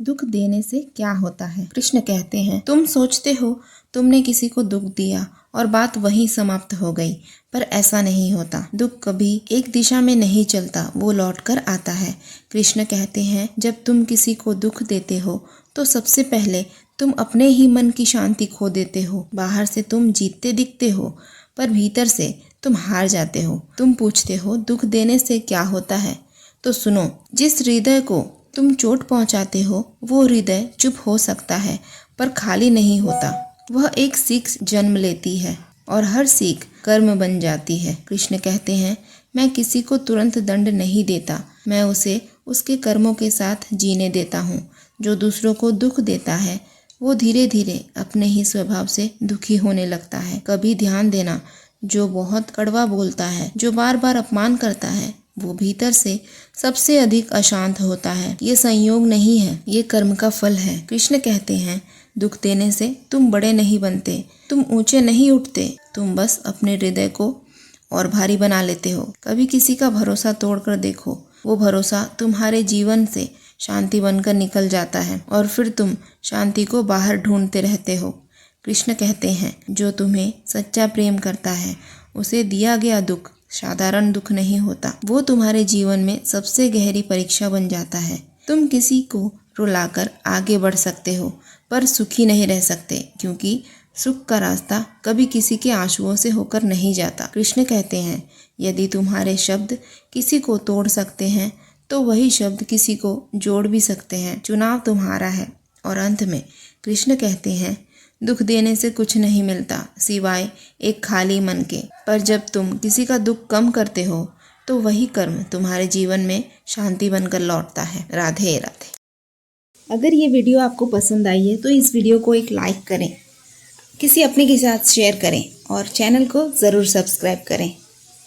दुख देने से क्या होता है? कृष्ण कहते हैं, तुम सोचते हो तुमने किसी को दुख दिया और बात वहीं समाप्त हो गई, पर ऐसा नहीं होता। दुख कभी एक दिशा में नहीं चलता, वो लौट कर आता है। कृष्ण कहते हैं, जब तुम किसी को दुख देते हो तो सबसे पहले तुम अपने ही मन की शांति खो देते हो। बाहर से तुम जीतते दिखते हो, पर भीतर से तुम हार जाते हो। तुम पूछते हो दुख देने से क्या होता है? तो सुनो, जिस हृदय को तुम चोट पहुंचाते हो वो हृदय चुप हो सकता है, पर खाली नहीं होता। वह एक सीख जन्म लेती है और हर सीख कर्म बन जाती है। कृष्ण कहते हैं, मैं किसी को तुरंत दंड नहीं देता, मैं उसे उसके कर्मों के साथ जीने देता हूँ। जो दूसरों को दुख देता है वो धीरे धीरे अपने ही स्वभाव से दुखी होने लगता है। कभी ध्यान देना, जो बहुत कड़वा बोलता है, जो बार बार अपमान करता है, वो भीतर से सबसे अधिक अशांत होता है। ये संयोग नहीं है, ये कर्म का फल है। कृष्ण कहते हैं, दुख देने से तुम बड़े नहीं बनते, तुम ऊंचे नहीं उठते, तुम बस अपने हृदय को और भारी बना लेते हो। कभी किसी का भरोसा तोड़कर देखो, वो भरोसा तुम्हारे जीवन से शांति बनकर निकल जाता है और फिर तुम शांति को बाहर ढूंढते रहते हो। कृष्ण कहते हैं, जो तुम्हें सच्चा प्रेम करता है उसे दिया गया दुख साधारण दुख नहीं होता, वो तुम्हारे जीवन में सबसे गहरी परीक्षा बन जाता है। तुम किसी को रुलाकर आगे बढ़ सकते हो, पर सुखी नहीं रह सकते, क्योंकि सुख का रास्ता कभी किसी के आंसुओं से होकर नहीं जाता। कृष्ण कहते हैं, यदि तुम्हारे शब्द किसी को तोड़ सकते हैं तो वही शब्द किसी को जोड़ भी सकते हैं। चुनाव तुम्हारा है। और अंत में कृष्ण कहते हैं, दुख देने से कुछ नहीं मिलता सिवाय एक खाली मन के, पर जब तुम किसी का दुख कम करते हो तो वही कर्म तुम्हारे जीवन में शांति बनकर लौटता है। राधे राधे। अगर ये वीडियो आपको पसंद आई है तो इस वीडियो को एक लाइक करें, किसी अपने के साथ शेयर करें और चैनल को ज़रूर सब्सक्राइब करें।